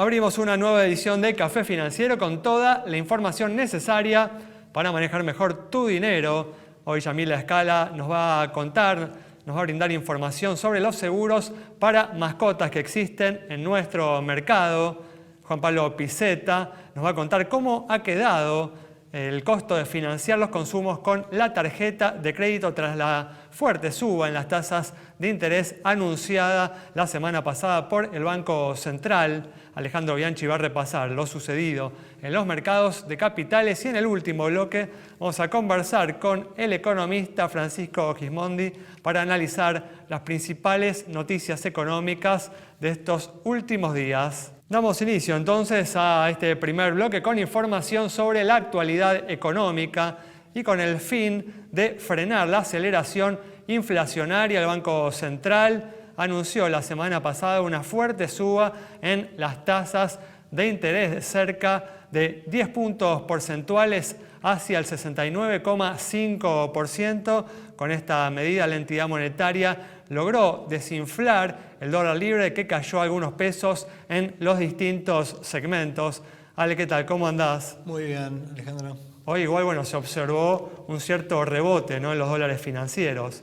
Abrimos una nueva edición de Café Financiero con toda la información necesaria para manejar mejor tu dinero. Hoy Yamila Escala nos va a contar, nos va a brindar información sobre los seguros para mascotas que existen en nuestro mercado. Juan Pablo Piceta nos va a contar cómo ha quedado el costo de financiar los consumos con la tarjeta de crédito tras la fuerte suba en las tasas de interés anunciada la semana pasada por el Banco Central. Alejandro Bianchi va a repasar lo sucedido en los mercados de capitales y en el último bloque vamos a conversar con el economista Francisco Gismondi para analizar las principales noticias económicas de estos últimos días. Damos inicio entonces a este primer bloque con información sobre la actualidad económica y con el fin de frenar la aceleración inflacionaria. El Banco Central anunció la semana pasada una fuerte suba en las tasas de interés de cerca de 10 puntos porcentuales hacia el 69,5%. Con esta medida la entidad monetaria logró desinflar el dólar libre que cayó algunos pesos en los distintos segmentos. Ale, ¿qué tal? ¿Cómo andás? Muy bien, Alejandro. Hoy igual, se observó un cierto rebote, ¿no?, en los dólares financieros.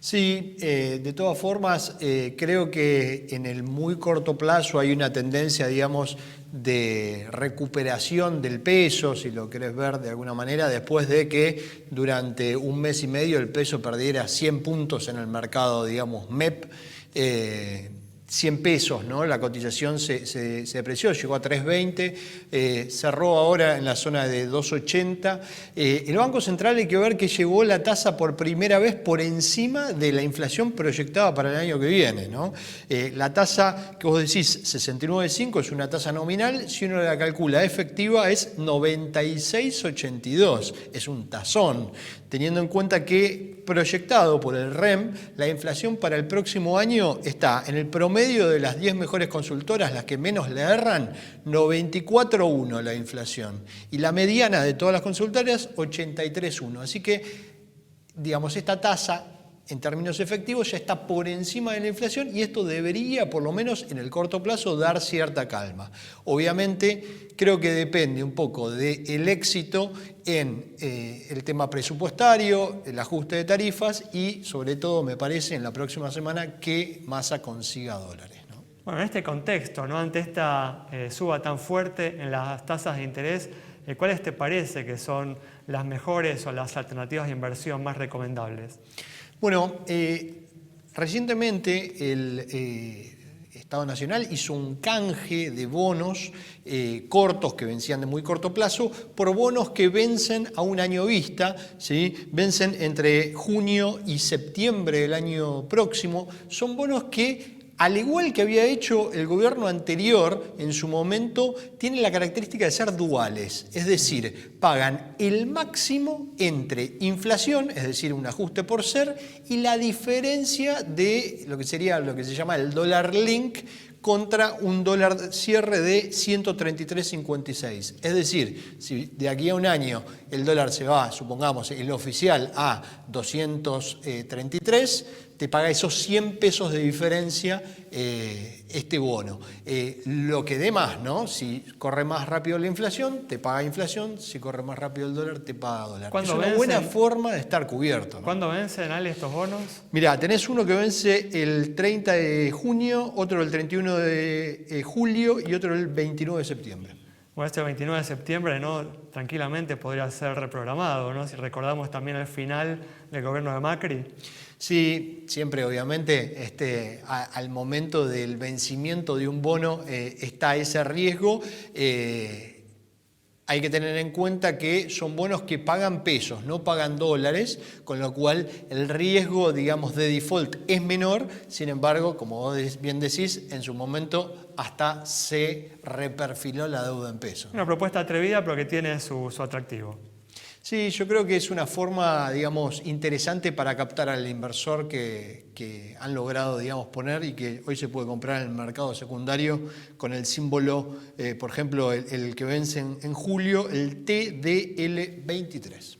Sí, de todas formas, creo que en el muy corto plazo hay una tendencia, digamos, de recuperación del peso, si lo querés ver de alguna manera, después de que durante un mes y medio el peso perdiera 100 puntos en el mercado, digamos, MEP, 100 pesos, ¿no? La cotización se apreció, llegó a 3.20, cerró ahora en la zona de 2.80. El Banco Central hay que ver que llevó la tasa por primera vez por encima de la inflación proyectada para el año que viene, ¿no? La tasa que vos decís, 69.5, es una tasa nominal, si uno la calcula efectiva es 96.82, es un tazón, teniendo en cuenta que proyectado por el REM, la inflación para el próximo año está en el promedio de las 10 mejores consultoras, las que menos le erran, 94.1 la inflación. Y la mediana de todas las consultoras, 83.1. Así que, digamos, esta tasa en términos efectivos ya está por encima de la inflación y esto debería, por lo menos en el corto plazo, dar cierta calma. Obviamente, creo que depende un poco del éxito en el tema presupuestario, el ajuste de tarifas y, sobre todo, me parece, en la próxima semana, que Massa consiga dólares, ¿no? Bueno, en este contexto, ¿no?, ante esta suba tan fuerte en las tasas de interés, ¿cuáles te parece que son las mejores o las alternativas de inversión más recomendables? Bueno, recientemente el Estado Nacional hizo un canje de bonos cortos que vencían de muy corto plazo por bonos que vencen a un año vista, ¿sí? Vencen entre junio y septiembre del año próximo. Son bonos que, al igual que había hecho el gobierno anterior en su momento, tienen la característica de ser duales, es decir, pagan el máximo entre inflación, es decir, un ajuste por ser, y la diferencia de lo que sería lo que se llama el dólar link contra un dólar cierre de 133.56. Es decir, si de aquí a un año el dólar se va, supongamos, el oficial a 233, te paga esos 100 pesos de diferencia este bono. Lo que dé más, ¿no? Si corre más rápido la inflación, te paga inflación. Si corre más rápido el dólar, te paga dólar. Es una buena forma de estar cubierto, ¿no? ¿Cuándo vencen, Ale, estos bonos? Mirá, tenés uno que vence el 30 de junio, otro el 31 de julio y otro el 29 de septiembre. Bueno, este 29 de septiembre, ¿no?, tranquilamente podría ser reprogramado, ¿no?, si recordamos también el final del gobierno de Macri. Sí, siempre obviamente al momento del vencimiento de un bono está ese riesgo. Hay que tener en cuenta que son bonos que pagan pesos, no pagan dólares, con lo cual el riesgo, digamos, de default es menor. Sin embargo, como vos bien decís, en su momento hasta se reperfiló la deuda en pesos. Una propuesta atrevida, pero que tiene su atractivo. Sí, yo creo que es una forma, digamos, interesante para captar al inversor que han logrado, digamos, poner y que hoy se puede comprar en el mercado secundario con el símbolo, por ejemplo, el que vence en julio, el TDL23.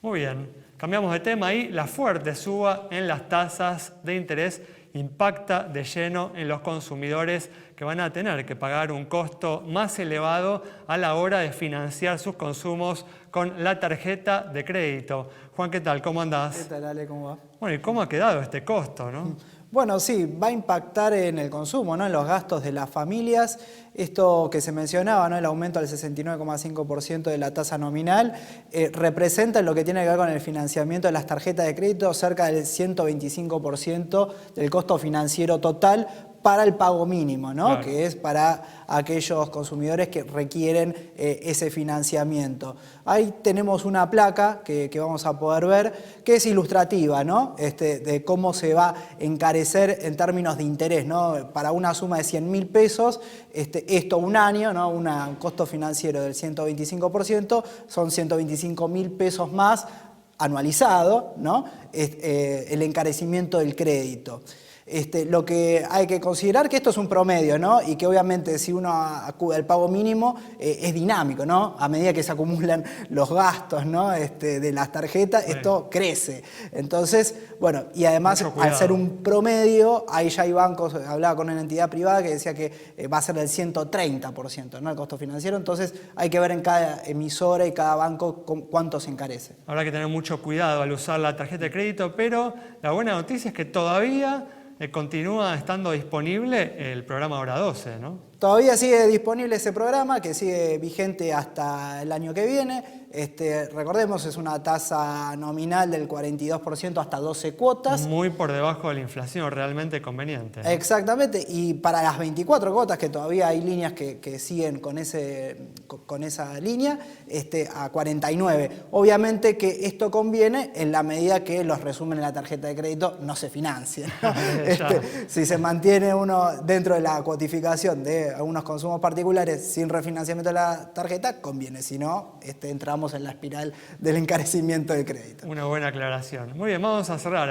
Muy bien, cambiamos de tema y la fuerte suba en las tasas de interés impacta de lleno en los consumidores que van a tener que pagar un costo más elevado a la hora de financiar sus consumos con la tarjeta de crédito. Juan, ¿qué tal? ¿Cómo andás? ¿Qué tal, Ale? ¿Cómo va? Bueno, ¿y cómo ha quedado este costo, no? Bueno, sí, va a impactar en el consumo, ¿no? En los gastos de las familias. Esto que se mencionaba, ¿no? El aumento al 69,5% de la tasa nominal, representa en lo que tiene que ver con el financiamiento de las tarjetas de crédito cerca del 125% del costo financiero total para el pago mínimo, ¿no? Claro. Que es para aquellos consumidores que requieren ese financiamiento. Ahí tenemos una placa que vamos a poder ver, que es ilustrativa, ¿no? De cómo se va a encarecer en términos de interés, ¿no? Para una suma de 100.000 pesos, esto un año, ¿no? Un costo financiero del 125%, son 125.000 pesos más anualizado, ¿no? El encarecimiento del crédito. Lo que hay que considerar que esto es un promedio, ¿no? Y que obviamente si uno acude al pago mínimo es dinámico, ¿no? A medida que se acumulan los gastos, ¿no? De las tarjetas, esto crece. Entonces, bueno, y además al ser un promedio, ahí ya hay bancos, hablaba con una entidad privada que decía que va a ser del 130%, ¿no? El costo financiero. Entonces hay que ver en cada emisora y cada banco cuánto se encarece. Habrá que tener mucho cuidado al usar la tarjeta de crédito, pero la buena noticia es que todavía continúa estando disponible el programa Hora 12, ¿no? Todavía sigue disponible ese programa, que sigue vigente hasta el año que viene. Recordemos, es una tasa nominal del 42% hasta 12 cuotas. Muy por debajo de la inflación, realmente conveniente, ¿no? Exactamente, y para las 24 cuotas, que todavía hay líneas que siguen con esa línea, a 49. Obviamente que esto conviene en la medida que los resúmenes de la tarjeta de crédito no se financien, ¿no? Si se mantiene uno dentro de la cuotificación de algunos consumos particulares sin refinanciamiento de la tarjeta, conviene, si no, entramos en la espiral del encarecimiento del crédito. Una buena aclaración. Muy bien, vamos a cerrar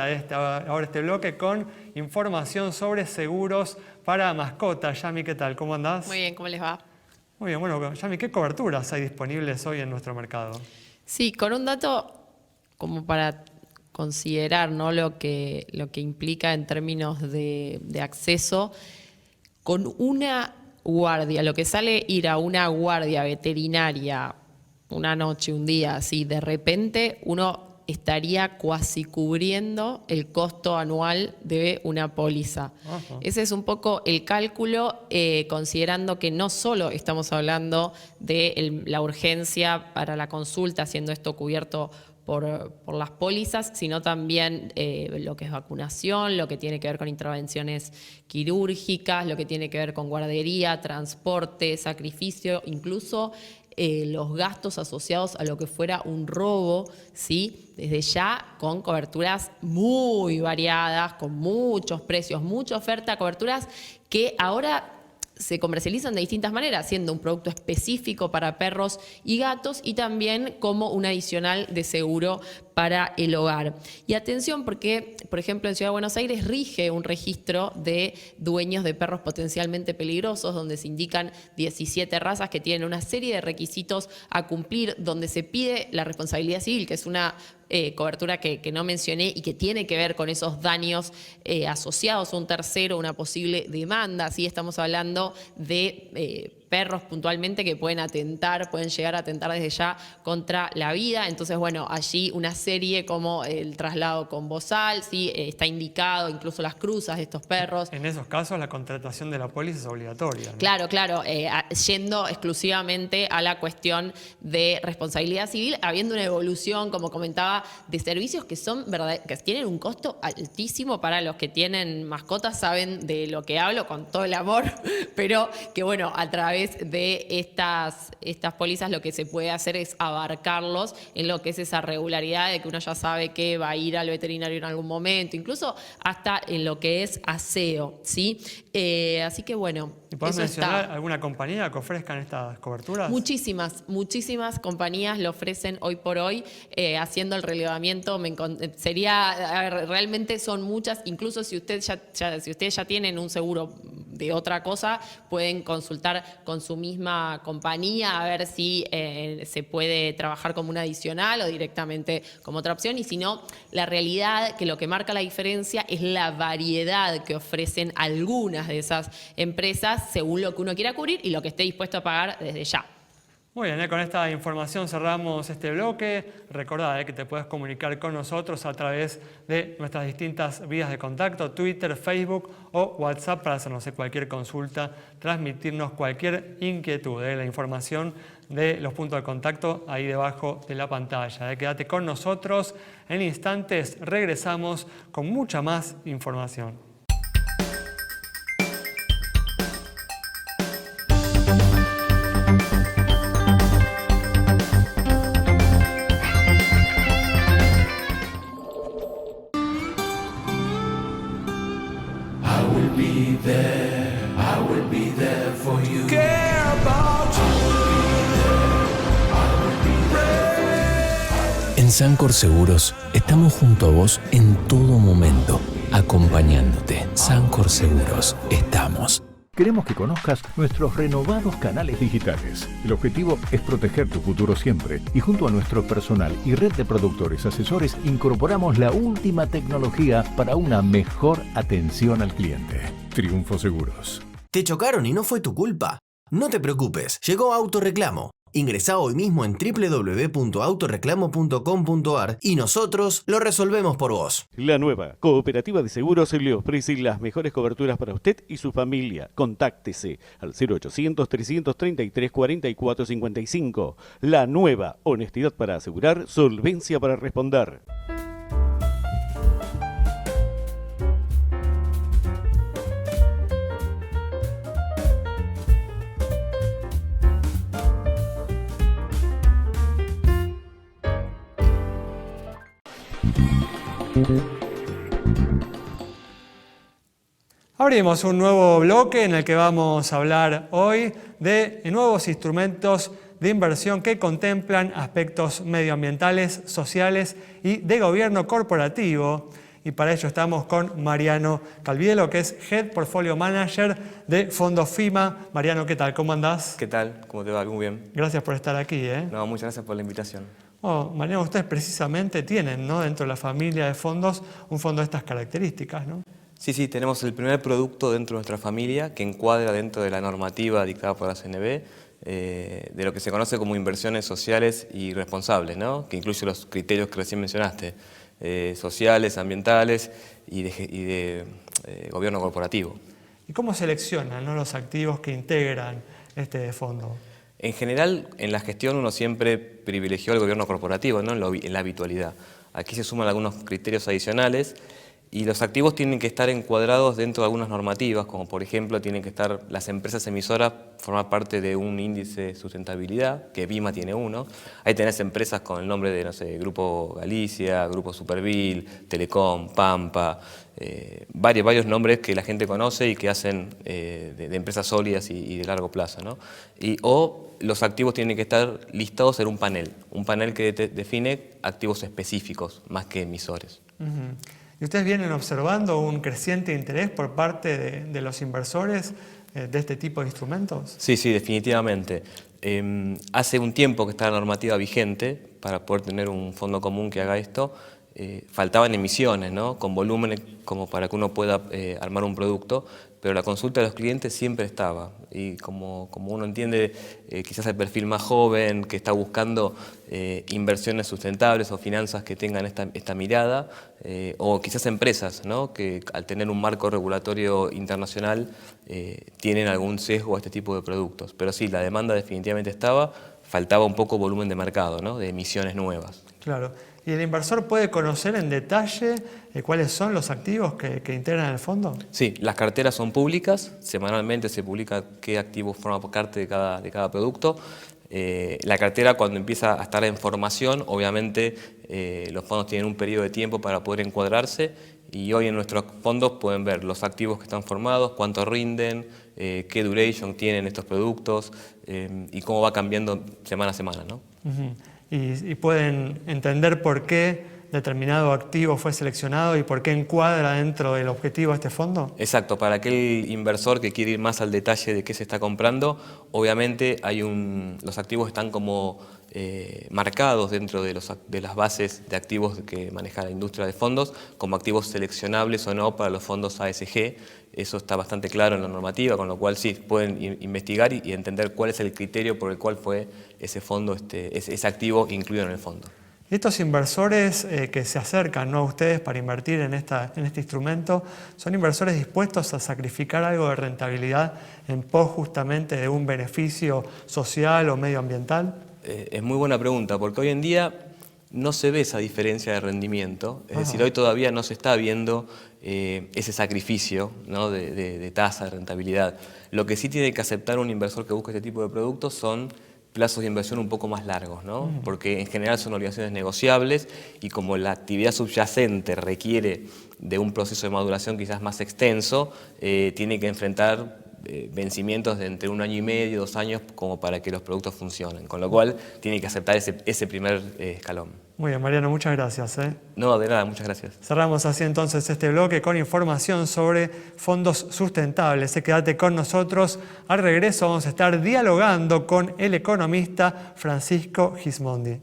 ahora este bloque con información sobre seguros para mascotas. Yami, ¿qué tal? ¿Cómo andás? Muy bien, ¿cómo les va? Muy bien, bueno, Yami, ¿qué coberturas hay disponibles hoy en nuestro mercado? Sí, con un dato como para considerar, ¿no? lo que implica en términos de acceso, con una guardia, lo que sale ir a una guardia veterinaria una noche, un día, así, de repente uno estaría cuasi cubriendo el costo anual de una póliza. Ajá. Ese es un poco el cálculo, considerando que no solo estamos hablando de la urgencia para la consulta, siendo esto cubierto por las pólizas, sino también lo que es vacunación, lo que tiene que ver con intervenciones quirúrgicas, lo que tiene que ver con guardería, transporte, sacrificio, incluso los gastos asociados a lo que fuera un robo, ¿sí? Desde ya con coberturas muy variadas, con muchos precios, mucha oferta, coberturas que ahora se comercializan de distintas maneras, siendo un producto específico para perros y gatos y también como un adicional de seguro para el hogar. Y atención porque, por ejemplo, en Ciudad de Buenos Aires rige un registro de dueños de perros potencialmente peligrosos, donde se indican 17 razas que tienen una serie de requisitos a cumplir, donde se pide la responsabilidad civil, que es una cobertura que no mencioné y que tiene que ver con esos daños asociados a un tercero, una posible demanda. ¿Sí? Estamos hablando de perros puntualmente que pueden llegar a atentar desde ya contra la vida. Entonces, bueno, allí una serie como el traslado con bozal, ¿sí? Está indicado, incluso las cruzas de estos perros. En esos casos la contratación de la póliza es obligatoria, ¿no? Claro, yendo exclusivamente a la cuestión de responsabilidad civil, habiendo una evolución, como comentaba, de servicios que tienen un costo altísimo. Para los que tienen mascotas saben de lo que hablo con todo el amor, pero que bueno, a través de estas pólizas lo que se puede hacer es abarcarlos en lo que es esa regularidad de que uno ya sabe que va a ir al veterinario en algún momento, incluso hasta en lo que es aseo, ¿sí? Así que bueno, ¿y podés mencionar alguna compañía que ofrezcan estas coberturas? Muchísimas compañías lo ofrecen hoy por hoy, haciendo el relevamiento. Realmente son muchas, incluso si ustedes ya tienen un seguro de otra cosa, pueden consultar con su misma compañía a ver si se puede trabajar como un adicional o directamente como otra opción. Y si no, la realidad que lo que marca la diferencia es la variedad que ofrecen algunas de esas empresas según lo que uno quiera cubrir y lo que esté dispuesto a pagar desde ya. Muy bien, con esta información cerramos este bloque. Recordá que te puedes comunicar con nosotros a través de nuestras distintas vías de contacto, Twitter, Facebook o WhatsApp, para hacernos cualquier consulta, transmitirnos cualquier inquietud. La información de los puntos de contacto ahí debajo de la pantalla. Quédate con nosotros. En instantes regresamos con mucha más información. En Sancor Seguros estamos junto a vos en todo momento, acompañándote. Sancor Seguros, estamos. Queremos que conozcas nuestros renovados canales digitales. El objetivo es proteger tu futuro siempre y junto a nuestro personal y red de productores asesores incorporamos la última tecnología para una mejor atención al cliente. Triunfo Seguros. ¿Te chocaron y no fue tu culpa? No te preocupes, llegó Autoreclamo. Ingresá hoy mismo en www.autoreclamo.com.ar y nosotros lo resolvemos por vos. La nueva Cooperativa de Seguros le ofrece las mejores coberturas para usted y su familia. Contáctese al 0800-333-4455. La nueva honestidad para asegurar, solvencia para responder. Abrimos un nuevo bloque en el que vamos a hablar hoy de nuevos instrumentos de inversión que contemplan aspectos medioambientales, sociales y de gobierno corporativo. Y para ello estamos con Mariano Calvielo, que es Head Portfolio Manager de Fondos FIMA. Mariano, ¿qué tal? ¿Cómo andás? ¿Qué tal? ¿Cómo te va? Muy bien. Gracias por estar aquí. No, muchas gracias por la invitación. Mariano, ustedes precisamente tienen, ¿no?, dentro de la familia de fondos un fondo de estas características, ¿no? Sí, tenemos el primer producto dentro de nuestra familia que encuadra dentro de la normativa dictada por la CNB, de lo que se conoce como inversiones sociales y responsables, ¿no?, que incluye los criterios que recién mencionaste, sociales, ambientales y de gobierno corporativo. ¿Y cómo seleccionan, ¿no?, los activos que integran este fondo? En general, en la gestión uno siempre privilegió el gobierno corporativo, ¿no?, en la habitualidad. Aquí se suman algunos criterios adicionales. Y los activos tienen que estar encuadrados dentro de algunas normativas, como por ejemplo tienen que estar las empresas emisoras, formar parte de un índice de sustentabilidad, que BIMA tiene uno. Ahí tenés empresas con el nombre de, no sé, Grupo Galicia, Grupo Supervil, Telecom, Pampa, varios nombres que la gente conoce y que hacen de empresas sólidas y de largo plazo, ¿no? O los activos tienen que estar listados en un panel que define activos específicos más que emisores. ¿Y ustedes vienen observando un creciente interés por parte de los inversores de este tipo de instrumentos? Sí, definitivamente. Hace un tiempo que está la normativa vigente para poder tener un fondo común que haga esto. Faltaban emisiones, ¿no?, con volúmenes como para que uno pueda armar un producto, pero la consulta de los clientes siempre estaba. Y como uno entiende, quizás el perfil más joven que está buscando inversiones sustentables o finanzas que tengan esta mirada, o quizás empresas, ¿no?, que al tener un marco regulatorio internacional tienen algún sesgo a este tipo de productos. Pero sí, la demanda definitivamente estaba, faltaba un poco volumen de mercado, ¿no?, de emisiones nuevas. Claro. ¿Y el inversor puede conocer en detalle cuáles son los activos que integran el fondo? Sí, las carteras son públicas, semanalmente se publica qué activos forman parte de cada producto. La cartera, cuando empieza a estar en formación, obviamente los fondos tienen un periodo de tiempo para poder encuadrarse, y hoy en nuestros fondos pueden ver los activos que están formados, cuánto rinden, qué duration tienen estos productos y cómo va cambiando semana a semana, ¿no? Y pueden entender por qué determinado activo fue seleccionado y por qué encuadra dentro del objetivo de este fondo? Exacto, para aquel inversor que quiere ir más al detalle de qué se está comprando, obviamente los activos están como marcados dentro de las bases de activos que maneja la industria de fondos como activos seleccionables o no para los fondos ASG. Eso está bastante claro en la normativa, con lo cual sí, pueden investigar y entender cuál es el criterio por el cual fue ese fondo, ese activo incluido en el fondo. Estos inversores que se acercan, ¿no?, a ustedes para invertir en este instrumento, ¿son inversores dispuestos a sacrificar algo de rentabilidad en pos justamente de un beneficio social o medioambiental? Es muy buena pregunta, porque hoy en día no se ve esa diferencia de rendimiento, es decir, hoy todavía no se está viendo ese sacrificio, ¿no?, de tasa, de rentabilidad. Lo que sí tiene que aceptar un inversor que busca este tipo de productos son plazos de inversión un poco más largos, ¿no? Porque en general son obligaciones negociables y como la actividad subyacente requiere de un proceso de maduración quizás más extenso, tiene que enfrentar vencimientos de entre 1 año y medio, 2 años, como para que los productos funcionen. Con lo cual, tiene que aceptar ese primer escalón. Muy bien, Mariano, muchas gracias. No, de nada, muchas gracias. Cerramos así entonces este bloque con información sobre fondos sustentables. Quédate con nosotros. Al regreso vamos a estar dialogando con el economista Francisco Gismondi.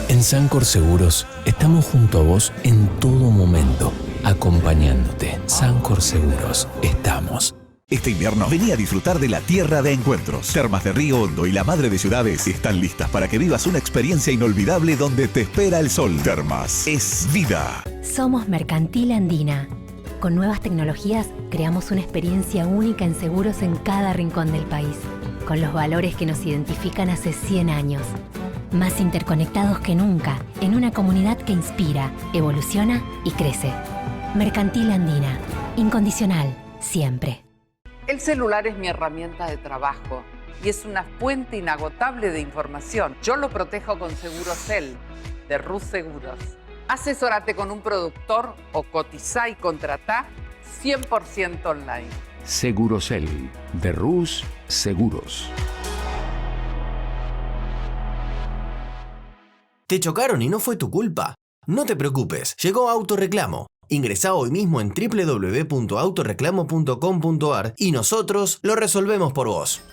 En Sancor Seguros estamos junto a vos en todo momento, acompañándote. Sancor Seguros, estamos. Este invierno vení a disfrutar de la tierra de encuentros. Termas de Río Hondo y la Madre de Ciudades están listas para que vivas una experiencia inolvidable donde te espera el sol. Termas es vida. Somos Mercantil Andina. Con nuevas tecnologías creamos una experiencia única en seguros en cada rincón del país, con los valores que nos identifican hace 100 años. Más interconectados que nunca, en una comunidad que inspira, evoluciona y crece. Mercantil Andina. Incondicional, siempre. El celular es mi herramienta de trabajo y es una fuente inagotable de información. Yo lo protejo con Segurocel, de Rus Seguros. Asesórate con un productor o cotizá y contratá 100% online. Segurocel, de Rus Seguros. ¿Te chocaron y no fue tu culpa? No te preocupes, llegó Autoreclamo. Ingresá hoy mismo en www.autoreclamo.com.ar y nosotros lo resolvemos por vos.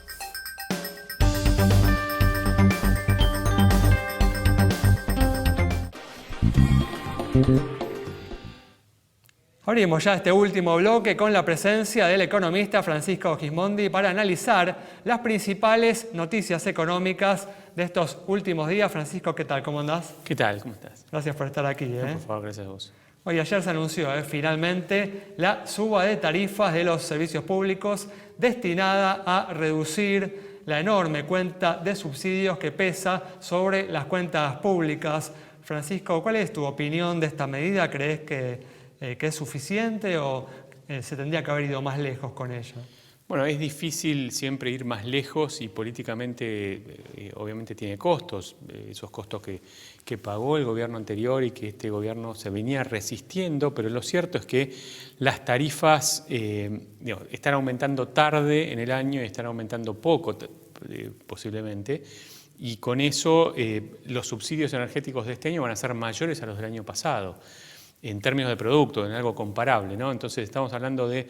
Abrimos ya este último bloque con la presencia del economista Francisco Gismondi para analizar las principales noticias económicas de estos últimos días. Francisco, ¿qué tal? ¿Cómo andás? ¿Qué tal? ¿Cómo estás? Gracias por estar aquí. No, por favor, gracias a vos. Hoy ayer se anunció finalmente la suba de tarifas de los servicios públicos destinada a reducir la enorme cuenta de subsidios que pesa sobre las cuentas públicas. Francisco, ¿cuál es tu opinión de esta medida? ¿Crees que es suficiente o se tendría que haber ido más lejos con ella? Bueno, es difícil siempre ir más lejos y políticamente obviamente tiene costos, esos costos que pagó el gobierno anterior y que este gobierno se venía resistiendo, pero lo cierto es que las tarifas están aumentando tarde en el año y están aumentando poco posiblemente, y con eso los subsidios energéticos de este año van a ser mayores a los del año pasado, en términos de producto, en algo comparable, ¿no? Entonces estamos hablando de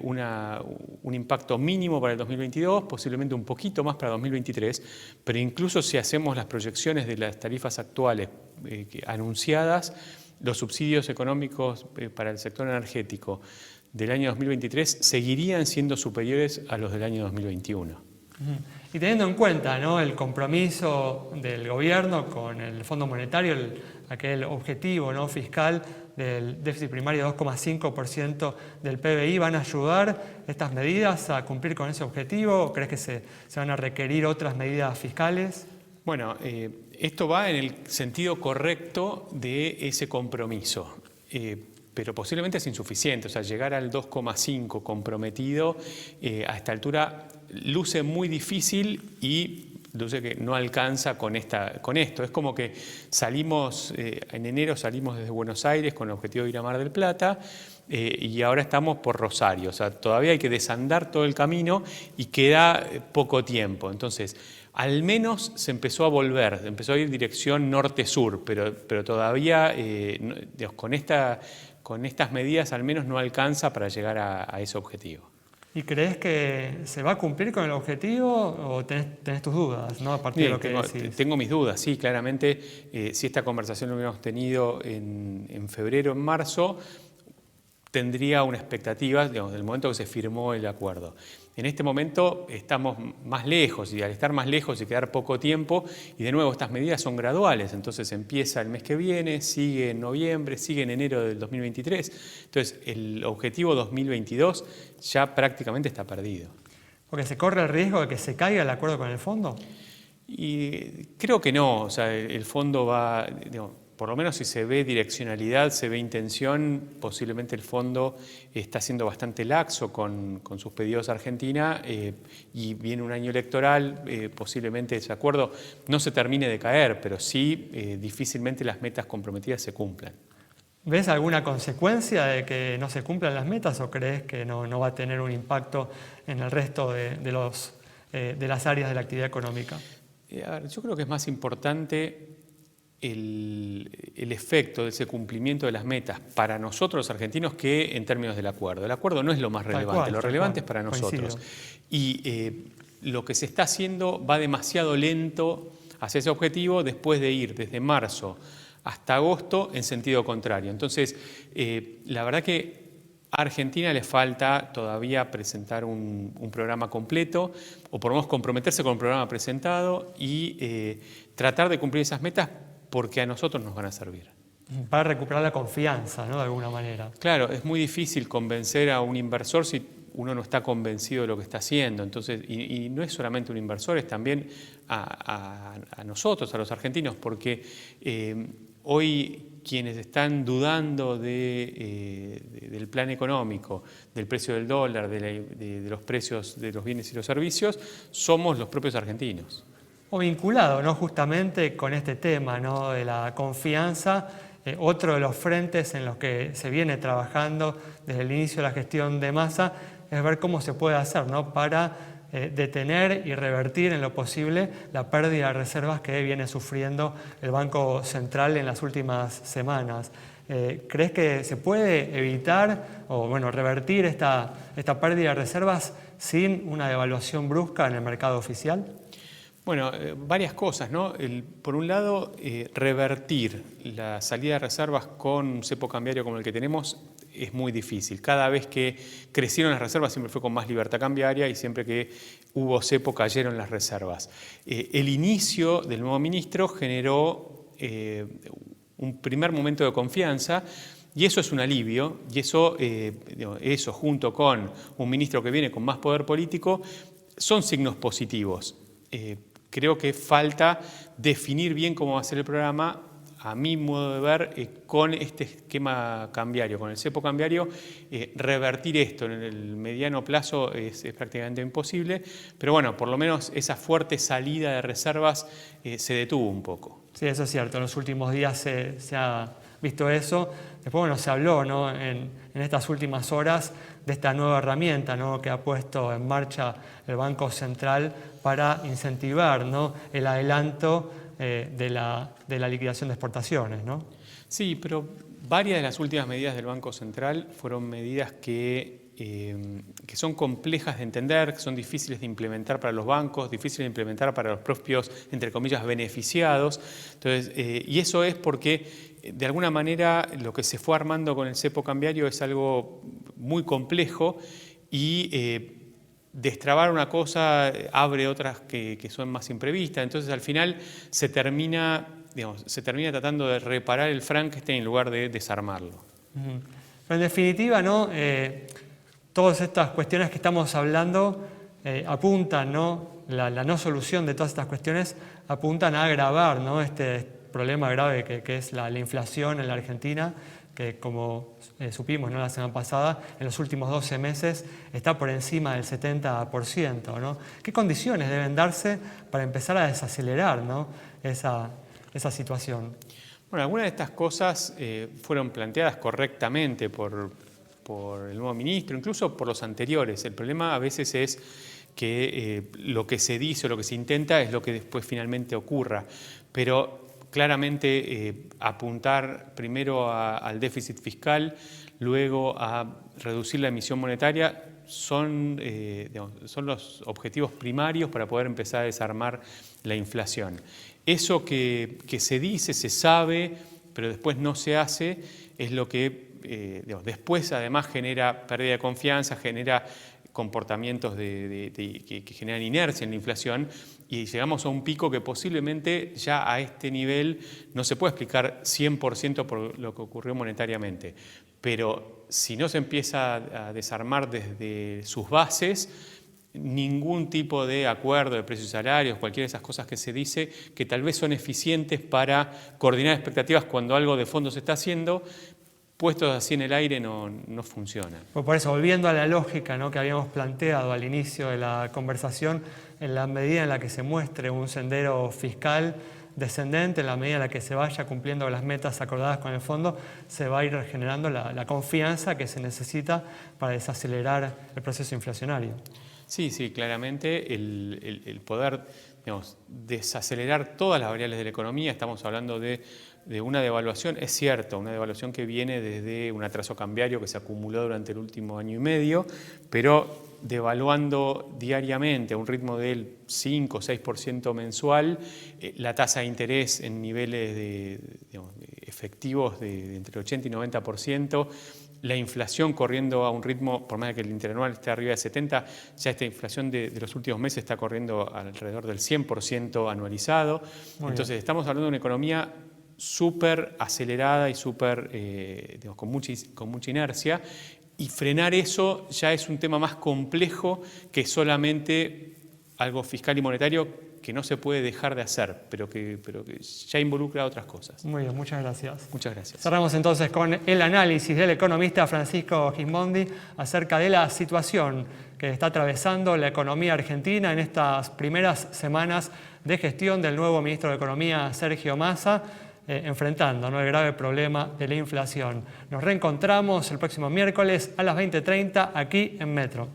un impacto mínimo para el 2022, posiblemente un poquito más para 2023, pero incluso si hacemos las proyecciones de las tarifas actuales anunciadas, los subsidios económicos para el sector energético del año 2023 seguirían siendo superiores a los del año 2021. Y teniendo en cuenta, ¿no?, el compromiso del gobierno con el Fondo Monetario, aquel objetivo, ¿no?, fiscal del déficit primario 2,5% del PBI, ¿van a ayudar estas medidas a cumplir con ese objetivo? ¿O crees que se van a requerir otras medidas fiscales? Bueno, esto va en el sentido correcto de ese compromiso. Pero posiblemente es insuficiente, o sea, llegar al 2,5 comprometido a esta altura luce muy difícil y luce que no alcanza con esto. Es como que salimos, en enero salimos desde Buenos Aires con el objetivo de ir a Mar del Plata, y ahora estamos por Rosario. O sea, todavía hay que desandar todo el camino y queda poco tiempo. Entonces, al menos se empezó a volver, empezó a ir dirección norte-sur, pero todavía digamos, con estas medidas al menos no alcanza para llegar a ese objetivo. ¿Y crees que se va a cumplir con el objetivo o tenés tus dudas, ¿no? A partir de lo que decís? Tengo mis dudas, sí, claramente. Si esta conversación lo hubiéramos tenido en febrero, en marzo, tendría una expectativa, digamos, del momento que se firmó el acuerdo. En este momento estamos más lejos, y al estar más lejos y quedar poco tiempo, y de nuevo estas medidas son graduales, entonces empieza el mes que viene, sigue en noviembre, sigue en enero del 2023, entonces el objetivo 2022 ya prácticamente está perdido. ¿Porque se corre el riesgo de que se caiga el acuerdo con el fondo? Y creo que no, o sea, el fondo va, digamos, por lo menos si se ve direccionalidad, se ve intención, posiblemente el fondo está siendo bastante laxo con sus pedidos a Argentina, y viene un año electoral, posiblemente ese acuerdo no se termine de caer, pero sí difícilmente las metas comprometidas se cumplan. ¿Ves alguna consecuencia de que no se cumplan las metas o crees que no va a tener un impacto en el resto de las áreas de la actividad económica? A ver, yo creo que es más importante el efecto de ese cumplimiento de las metas para nosotros los argentinos que en términos del acuerdo. El acuerdo no es lo más relevante, lo relevante es para nosotros. Y lo que se está haciendo va demasiado lento hacia ese objetivo después de ir desde marzo hasta agosto en sentido contrario. Entonces, la verdad que a Argentina le falta todavía presentar un programa completo, o por lo menos comprometerse con un programa presentado y tratar de cumplir esas metas, porque a nosotros nos van a servir. Para recuperar la confianza, ¿no? De alguna manera. Claro, es muy difícil convencer a un inversor si uno no está convencido de lo que está haciendo. Entonces, y no es solamente un inversor, es también a nosotros, a los argentinos, porque hoy quienes están dudando del plan económico, del precio del dólar, de los precios de los bienes y los servicios, somos los propios argentinos. O vinculado, ¿no? Justamente con este tema, ¿no? De la confianza, otro de los frentes en los que se viene trabajando desde el inicio de la gestión de Massa es ver cómo se puede hacer, ¿no? Para detener y revertir en lo posible la pérdida de reservas que viene sufriendo el Banco Central en las últimas semanas. ¿Crees que se puede evitar o revertir esta pérdida de reservas sin una devaluación brusca en el mercado oficial? Bueno, varias cosas, ¿no? Por un lado, revertir la salida de reservas con un cepo cambiario como el que tenemos es muy difícil. Cada vez que crecieron las reservas siempre fue con más libertad cambiaria, y siempre que hubo cepo cayeron las reservas. El inicio del nuevo ministro generó un primer momento de confianza, y eso es un alivio, y eso junto con un ministro que viene con más poder político son signos positivos. Creo que falta definir bien cómo va a ser el programa, a mi modo de ver, con este esquema cambiario, con el cepo cambiario. Revertir esto en el mediano plazo es prácticamente imposible, pero bueno, por lo menos esa fuerte salida de reservas se detuvo un poco. Sí, eso es cierto, en los últimos días se ha visto eso. Después, se habló, ¿no? en estas últimas horas de esta nueva herramienta, ¿no? Que ha puesto en marcha el Banco Central para incentivar, ¿no? El adelanto de la liquidación de exportaciones, ¿no? Sí, pero varias de las últimas medidas del Banco Central fueron medidas que son complejas de entender, que son difíciles de implementar para los bancos, difíciles de implementar para los propios, entre comillas, beneficiados. Entonces, y eso es porque, de alguna manera, lo que se fue armando con el cepo cambiario es algo muy complejo, y destrabar una cosa abre otras que son más imprevistas. Entonces, al final se termina tratando de reparar el Frankenstein en lugar de desarmarlo. Pero en definitiva, ¿no? Todas estas cuestiones que estamos hablando apuntan, ¿no? La no solución de todas estas cuestiones apuntan a agravar, ¿no? Este problema grave que es la inflación en la Argentina, que como supimos, ¿no?, la semana pasada, en los últimos 12 meses está por encima del 70%, ¿no? ¿Qué condiciones deben darse para empezar a desacelerar, ¿no?, esa situación? Bueno, algunas de estas cosas fueron planteadas correctamente por el nuevo ministro, incluso por los anteriores. El problema a veces es que lo que se dice o lo que se intenta es lo que después finalmente ocurra. Pero claramente apuntar primero al déficit fiscal, luego a reducir la emisión monetaria, son los objetivos primarios para poder empezar a desarmar la inflación. Eso que se dice, se sabe, pero después no se hace, es lo que después además genera pérdida de confianza, genera comportamientos que generan inercia en la inflación, y llegamos a un pico que posiblemente ya a este nivel no se puede explicar 100% por lo que ocurrió monetariamente. Pero si no se empieza a desarmar desde sus bases, ningún tipo de acuerdo de precios y salarios, cualquiera de esas cosas que se dice, que tal vez son eficientes para coordinar expectativas cuando algo de fondo se está haciendo, puestos así en el aire no funcionan. Pues por eso, volviendo a la lógica, ¿no?, que habíamos planteado al inicio de la conversación, en la medida en la que se muestre un sendero fiscal descendente, en la medida en la que se vaya cumpliendo las metas acordadas con el fondo, se va a ir generando la confianza que se necesita para desacelerar el proceso inflacionario. Sí, claramente el poder, desacelerar todas las variables de la economía. Estamos hablando de una devaluación, es cierto, una devaluación que viene desde un atraso cambiario que se acumuló durante el último año y medio, pero devaluando diariamente a un ritmo del 5 o 6% mensual, la tasa de interés en niveles efectivos de entre el 80 y 90%, la inflación corriendo a un ritmo, por más de que el interanual esté arriba de 70, ya esta inflación de los últimos meses está corriendo alrededor del 100% anualizado. Entonces estamos hablando de una economía súper acelerada y súper, con mucha inercia, y frenar eso ya es un tema más complejo que solamente algo fiscal y monetario que no se puede dejar de hacer, pero que ya involucra otras cosas. Muy bien, muchas gracias. Muchas gracias. Cerramos entonces con el análisis del economista Francisco Gismondi acerca de la situación que está atravesando la economía argentina en estas primeras semanas de gestión del nuevo ministro de Economía, Sergio Massa, enfrentando, ¿no?, el grave problema de la inflación. Nos reencontramos el próximo miércoles a las 20:30 aquí en Metro.